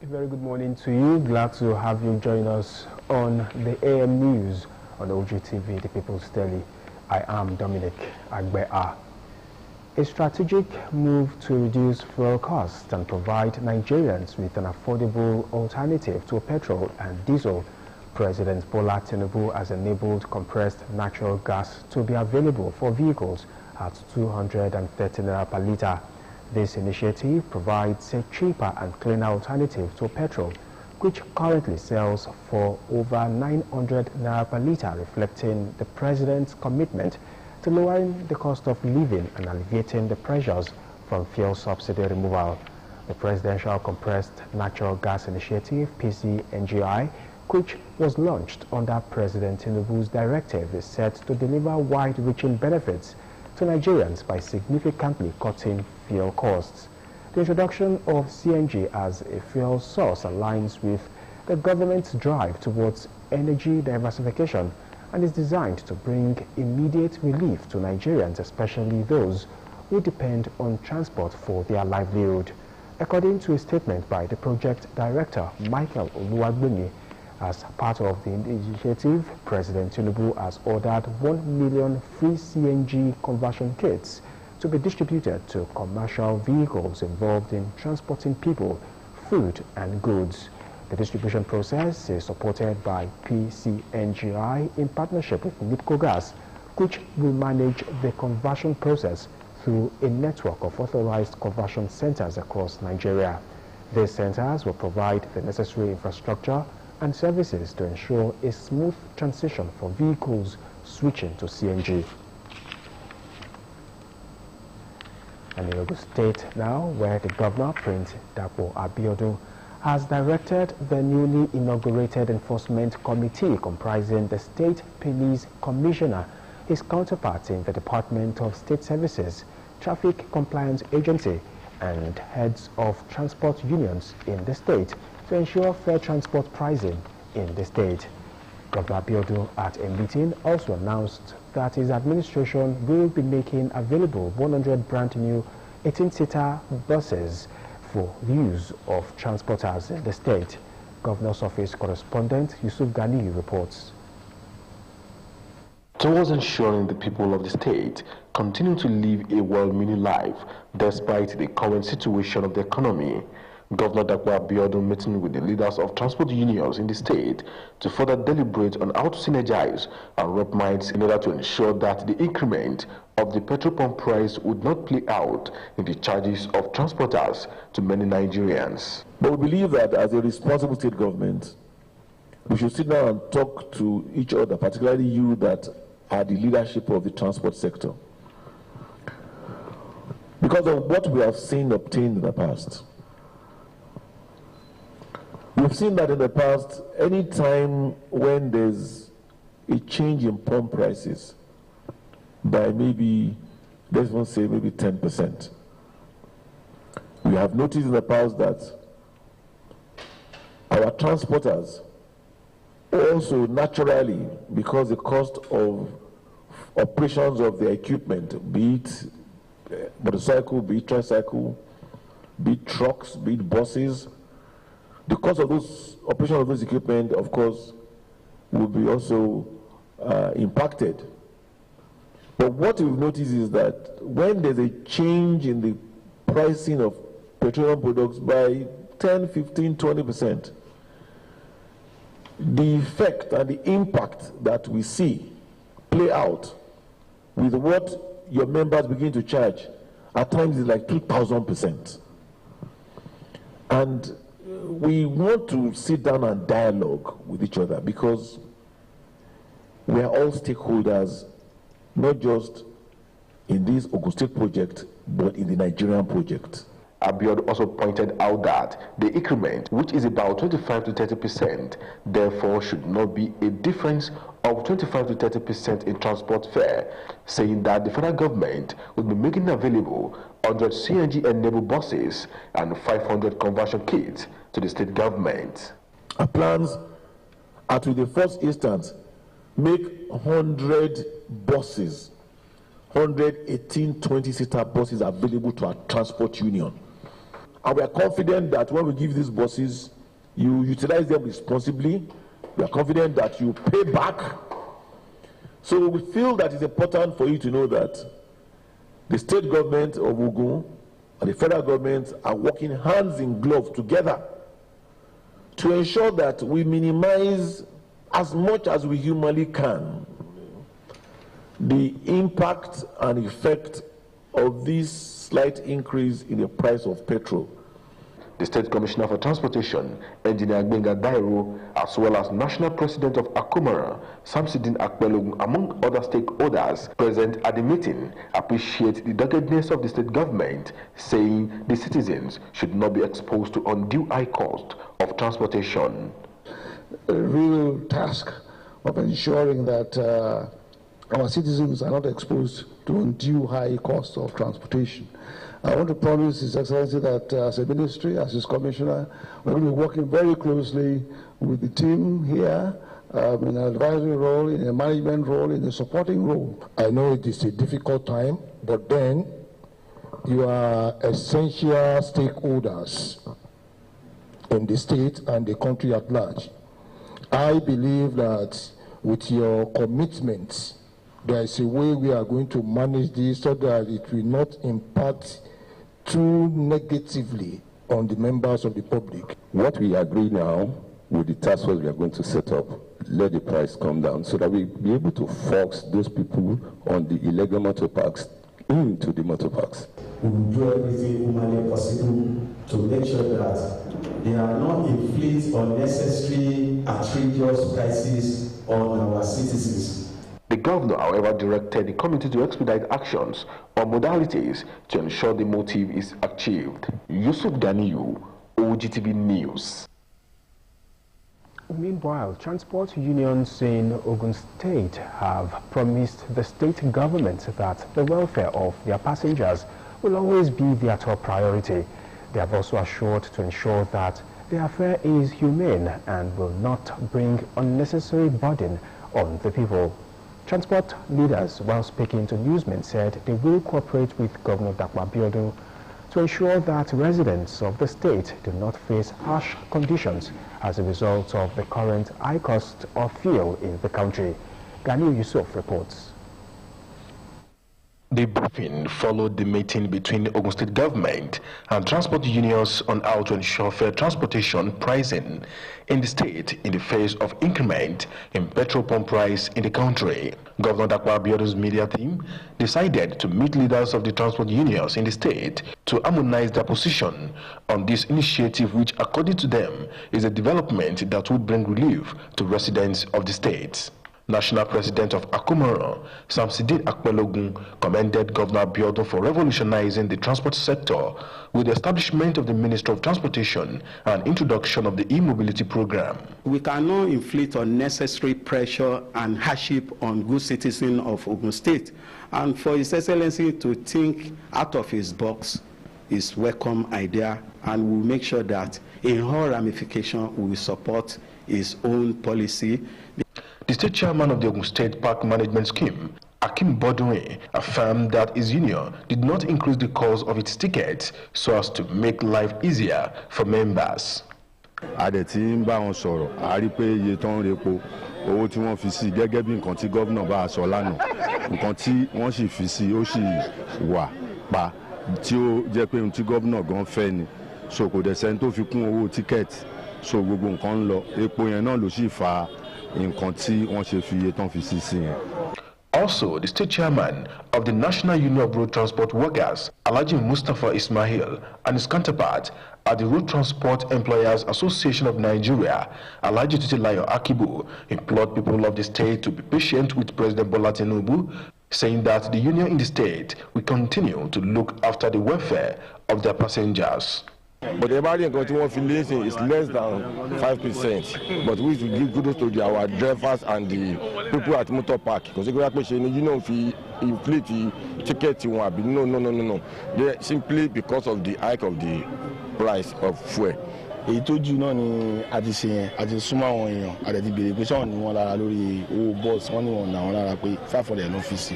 A very good morning to you. Glad to have you join us on the AM News on Ogtv, the People's Daily. I am Dominic Abeokuta. A strategic move to reduce fuel costs and provide Nigerians with an affordable alternative to petrol and diesel. President Bola Tinubu has enabled compressed natural gas to be available for vehicles at 230 naira per litre. This initiative provides a cheaper and cleaner alternative to petrol, which currently sells for over 900 naira per litre, reflecting the President's commitment to lowering the cost of living and alleviating the pressures from fuel subsidy removal. The Presidential Compressed Natural Gas Initiative, PCNGI, which was launched under President Tinubu's directive, is set to deliver wide-reaching benefits to Nigerians by significantly cutting fuel costs. The introduction of CNG as a fuel source aligns with the government's drive towards energy diversification and is designed to bring immediate relief to Nigerians, especially those who depend on transport for their livelihood. According to a statement by the project director, Michael Oluwagbemi, as part of the initiative, President Tinubu has ordered 1 million free CNG conversion kits to be distributed to commercial vehicles involved in transporting people, food and goods. The distribution process is supported by PCNGI in partnership with NIPCO Gas, which will manage the conversion process through a network of authorized conversion centers across Nigeria. These centers will provide the necessary infrastructure and services to ensure a smooth transition for vehicles switching to CNG. And in Ogun State now, where the governor, Prince Abeokuta, has directed the newly inaugurated Enforcement Committee comprising the State Police Commissioner, his counterpart in the Department of State Services, Traffic Compliance Agency, and heads of transport unions in the state to ensure fair transport pricing in the state. Governor Abeokuta at a meeting also announced that his administration will be making available 100 brand new 18-seater buses for use of transporters in the state. Governor's Office correspondent Yusuf Ghani reports. Towards ensuring the people of the state continue to live a well-meaning life despite the current situation of the economy, Governor Abeokuta meeting with the leaders of transport unions in the state to further deliberate on how to synergize and rub minds in order to ensure that the increment of the petrol pump price would not play out in the charges of transporters to many Nigerians. But we believe that as a responsible state government, we should sit down and talk to each other, particularly you that are the leadership of the transport sector. Because of what we have seen obtained in the past. We've seen that in the past, any time when there's a change in pump prices by maybe, let's not say maybe 10%, we have noticed in the past that our transporters also naturally, because the cost of operations of the equipment, be it motorcycle, be it tricycle, be it trucks, be it buses, the cost of those operation of those equipment, of course, will be also impacted. But what we've noticed is that when there's a change in the pricing of petroleum products by 10, 15, 20%, the effect and the impact that we see play out with what your members begin to charge at times is like 2,000%. And we want to sit down and dialogue with each other because we are all stakeholders, not just in this Ogun State project, but in the Nigerian project. Abeokuta also pointed out that the increment, which is about 25 to 30%, therefore should not be a difference of 25 to 30% in transport fare, saying that the federal government will be making available 100 CNG-enabled buses and 500 conversion kits to the state government. Our plans are to, the first instance, make 100 buses, 118 20-seater buses available to our transport union. And we are confident that when we give these buses, you utilize them responsibly. We are confident that you pay back. So we feel that it's important for you to know that the state government of Ogun and the federal government are working hands in glove together to ensure that we minimize as much as we humanly can the impact and effect of this slight increase in the price of petrol. The State Commissioner for Transportation, Engineer Gbenga Dairo, as well as National President of Akumara, Samsidin Akpelogun, among other stakeholders present at the meeting, appreciate the doggedness of the state government, saying the citizens should not be exposed to undue high cost of transportation. A real task of ensuring that our citizens are not exposed to undue high cost of transportation. I want to promise His Excellency that as a ministry, as his commissioner, we're going to be working very closely with the team here in an advisory role, in a management role, in a supporting role. I know it is a difficult time, but then you are essential stakeholders in the state and the country at large. I believe that with your commitment, there is a way we are going to manage this so that it will not impact too negatively on the members of the public. What we agree now with the task force we are going to set up, let the price come down so that we be able to force those people on the illegal motor parks into the motor parks. We will do everything humanly possible to make sure that they are not inflict unnecessary outrageous prices on our citizens. The governor, however, directed the committee to expedite actions or modalities to ensure the motive is achieved. Yusuf Ganiyu, Ogtv News. Meanwhile, transport unions in Ogun State have promised the state government that the welfare of their passengers will always be their top priority. They have also assured to ensure that their fare is humane and will not bring unnecessary burden on the people. Transport leaders, while speaking to newsmen, said they will cooperate with Governor Abeokuta to ensure that residents of the state do not face harsh conditions as a result of the current high cost of fuel in the country. Ganiu Yusuf reports. The briefing followed the meeting between the Ogun State government and transport unions on how to ensure fair transportation pricing in the state in the face of increment in petrol pump price in the country. Governor Abeokuta's media team decided to meet leaders of the transport unions in the state to harmonize their position on this initiative, which according to them is a development that would bring relief to residents of the state. National President of Akumara, Samsidin Akpelogun, commended Governor Abeokuta for revolutionizing the transport sector with the establishment of the Ministry of Transportation and introduction of the e-mobility program. We cannot inflict unnecessary pressure and hardship on good citizens of Ogun State. And for His Excellency to think out of his box is welcome idea, and we'll make sure that in all ramifications we will support his own policy. The state chairman of the Ogun State Park Management Scheme, Akim Bodwe, affirmed that his union did not increase the cost of its tickets so as to make life easier for members. Adẹ̀tí ń bá wọn sọ̀rọ̀, a rí pé iye tó ń repo, owó tí wọ́n fi sí gẹ́gẹ́ bí nǹkan tí gómìnà bá sọ lánàá, nǹkan tí wọ́n sì fi sí ó sì wà pa tí ó jẹ́ pé ohun tí gómìnà gan fẹ́ ni. So kò dẹ̀ sẹ́ni tó fi kún owó tíkẹ́ẹ̀tì, so gbogbo nǹkan ń lọ, epo yẹn náà ló sì fa nǹkan tí wọ́n ṣe fi iye tán fi sí sí yẹn. Also, the state chairman of the National Union of Road Transport Workers, Alhaji Mustafa Ismail, and his counterpart at the Road Transport Employers Association of Nigeria, Alhaji Titilayo Akibu, implored people of the state to be patient with President Bola Tinubu, saying that the union in the state will continue to look after the welfare of their passengers. But the barrier confidence is less than 5%. But we should give kudos to our drivers and the people at motor park. Because you know, if you inflate the ticket, you want no. They simply because of the hike of the price of fuel. Èyí tó jù náà ni a ti ṣe yẹn, a ti súnmọ́ àwọn èèyàn, a ti béèrè pé sọ́wọ́n ni wọ́n lára lórí owó bọ́ọ̀sì, wọ́n ní wọ́n náà wọ́n lára pé 500 ló fi sí.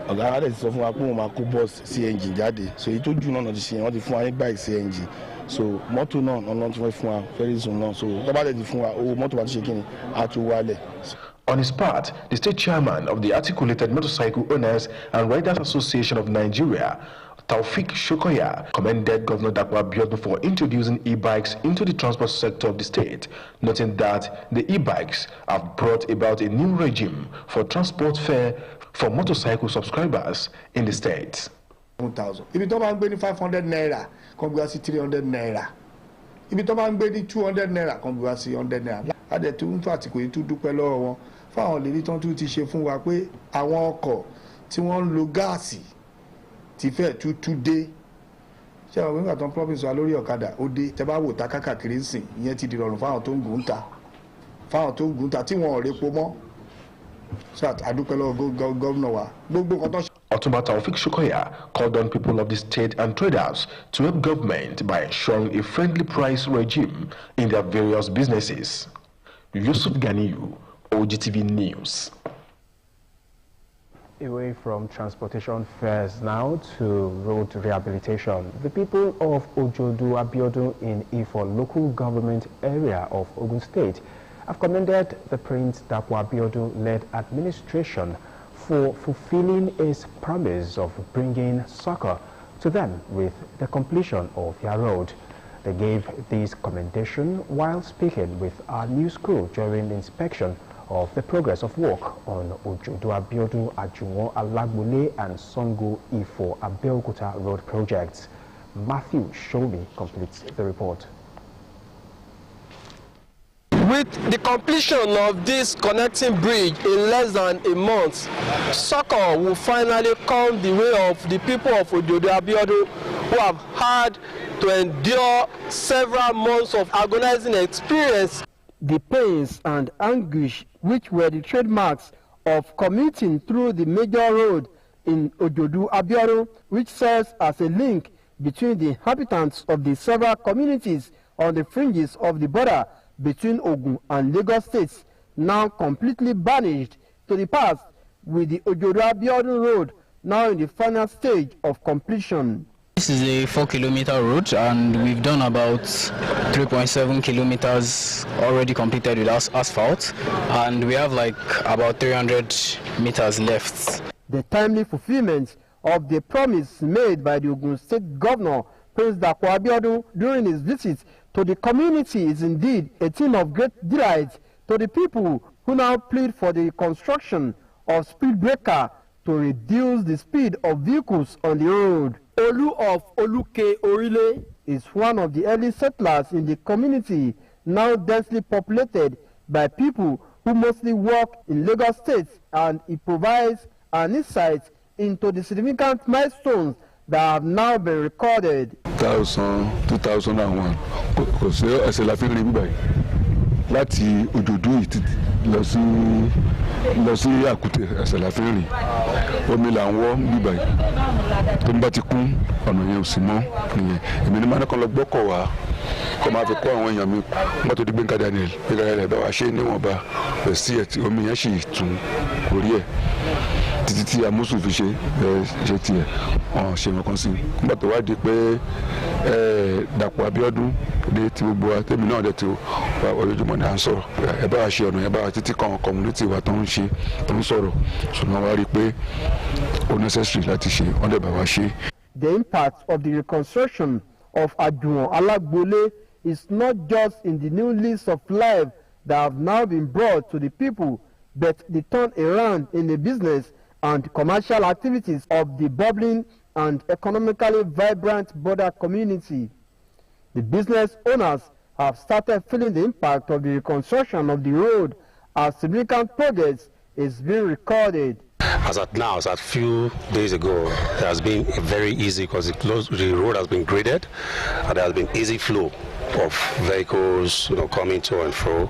ọ̀gá alẹ́ ti sọ fún wa pé wọ́n máa kó bọ́ọ̀sì CNG jáde so èyí tó jù náà ti ṣe wọ́n ti fún wa ní bike CNG so mọ́tò náà ọ̀nà tí wọ́n fún wa very soon náà so tọ́ba dẹ̀ ti fún wa owó mọ́tò bá ti ṣe kí ni a tún wálẹ̀. On his part, the state chairman of the Articulated Motorcycle Owners and Riders Association of Nigeria, Taufik Shokoya, commended Governor Dapo Abiodun for introducing e-bikes into the transport sector of the state, noting that the e-bikes have brought about a new regime for transport fare for motorcycle subscribers in the state. 1,000. If you don't pay 500 naira, come go see 300 naira. If you don't pay 200 naira, come go see 100 naira. Ade tún tó àtìkò yìí tún dúpẹ́ lọ́wọ́ wọn fún àwọn ìlérí tán tún ti ṣe fún wa pé àwọn ọkọ̀ tí wọ́n ń lo gáàsì ti fẹ́ tútú dé. Ṣé àwọn nígbà tó ń promise wa lórí ọ̀kadà ó dé tẹ́ bá wò ta kákàkiri ń sìn ìyẹn ti di rọrùn fáwọn tó ń gùn ta tí wọn ò repo mọ́. Ṣé àdúpẹ́ lọ́wọ́ gómìnà wa gbogbo nǹkan tó ṣe. Otumba Taufik Shokoya called on people of the state and traders to help government by ensuring a friendly price regime in their various businesses. Yusuf Ganiyu, Ogtv News. Away from transportation fares now to road rehabilitation. The people of Ojodu Abiodun in Ifo local government area of Ogun State have commended the Prince Dapo Abiodun-led administration for fulfilling its promise of bringing succor to them with the completion of their road. They gave this commendation while speaking with our news crew during inspection of the progress of work on Ojodu Abiodun, Ajunwon Alagbole and Songo Ifo Abeokuta road projects. Matthew Shomi completes the report. With the completion of this connecting bridge in less than a month, succor will finally come the way of the people of Ojodu Abiodun who have had to endure several months of agonizing experience. The pains and anguish which were the trademarks of commuting through the major road in Ojodu Abiodun, which serves as a link between the inhabitants of the several communities on the fringes of the border between Ogun and Lagos states, now completely banished to the past, with the Ojodu Abiodun road now in the final stage of completion. This is a 4-kilometer road and we've done about 3.7 kilometers already completed with asphalt, and we have like about 300 meters left. The timely fulfillment of the promise made by the Ogun State Governor Prince Dapo Abiodun during his visit to the community is indeed a thing of great delight to the people who now plead for the construction of speed breaker to reduce the speed of vehicles on the road. Olu of Oluke Orile is one of the early settlers in the community, now densely populated by people who mostly work in Lagos State, and it provides an insight into the significant milestones that have now been recorded. 2001 kò sí ẹsẹ̀ la fi ń rí bíbá yìí láti Òjòdú yìí lọ sí Àkútè ẹsẹ̀ la fi ń rìn omi là ń wọ́ bíbá yìí tó ń bá ti kún ọ̀nà yẹn ò sì mọ́ nìyẹn èmi ní máa ń kọ́ lọ gbọ́kọ̀ wá kọ́ máa fi kọ́ àwọn èèyàn mi wọ́n tó di Gbẹ́ngà Daniel bá wa ṣe níwọ̀nba rẹ̀ sí ẹ̀ tí omi yẹn sì tún orí ẹ̀ títí tí amúsù fi ṣe tiẹ̀ ọ̀hún ṣe nǹkan sí nígbà tó wá di pé Dàpọ̀ Abíọ́dún dé ti gbogbo wa tèmi náà dẹ̀ ti wà ojoojúmọ́ ní à ń sọ̀rọ̀ ẹ bá wa ṣe ọ̀nà ẹ bá wa títí kan community wa tó ń sọ̀rọ̀ ṣùgbọ́n wá rí i pé ó necessary láti ṣe wọ́n dẹ̀ bá wa ṣe. The impact of the reconstruction of Ajunwon Alagbole is not just in the new lease of life that have now been brought to the people, but the turnaround in the business and commercial activities of the bubbling and economically vibrant border community. The business owners have started feeling the impact of the reconstruction of the road as significant progress is being recorded. As at now, as at few days ago, it has been very easy because the road has been graded and there has been easy flow of vehicles, coming to and fro.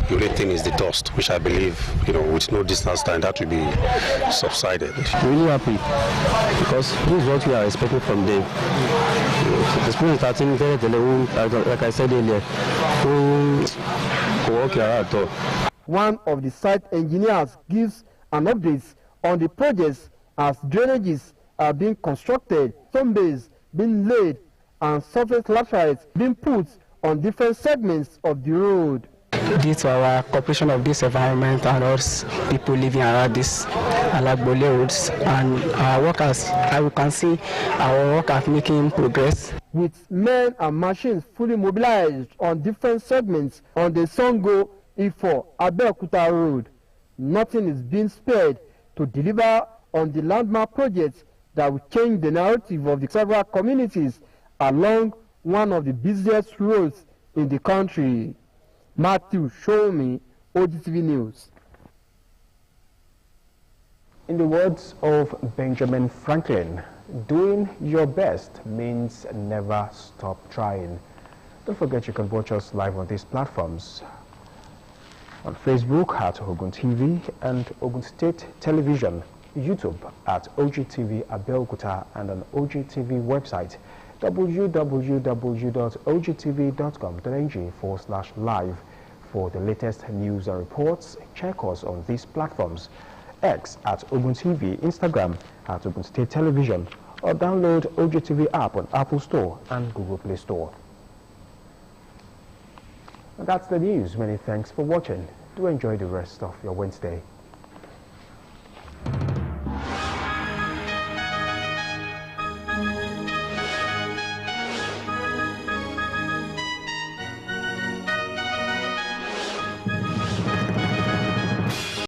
The only thing is the dust, which I believe, with no distance time, that will be subsided. Really happy because this is what we are expecting from them. The spring is starting very like I said earlier. One of the site engineers gives an update on the projects as drainages are being constructed, stone bays being laid, and surface laterals being put on different segments of the road. Due to our cooperation of this environment and us people living around this Alagbole roads, and our workers, as you can see, our workers making progress. With men and machines fully mobilized on different segments on the Songo Ifo Abeokuta road, nothing is being spared to deliver on the landmark projects that will change the narrative of the several communities along one of the busiest roads in the country. Matthew, show me Ogtv News. In the words of Benjamin Franklin, doing your best means never stop trying. Don't forget you can watch us live on these platforms. On Facebook at Ogun TV and Ogun State Television, YouTube at Ogtv Abeokuta, and on Ogtv website www.ogtv.com.ng/live. For the latest news and reports, check us on these platforms: X at Ogun TV, Instagram at Ogun State Television, or download Ogtv app on Apple Store and Google Play Store. And that's the news. Many thanks for watching. Do enjoy the rest of your Wednesday.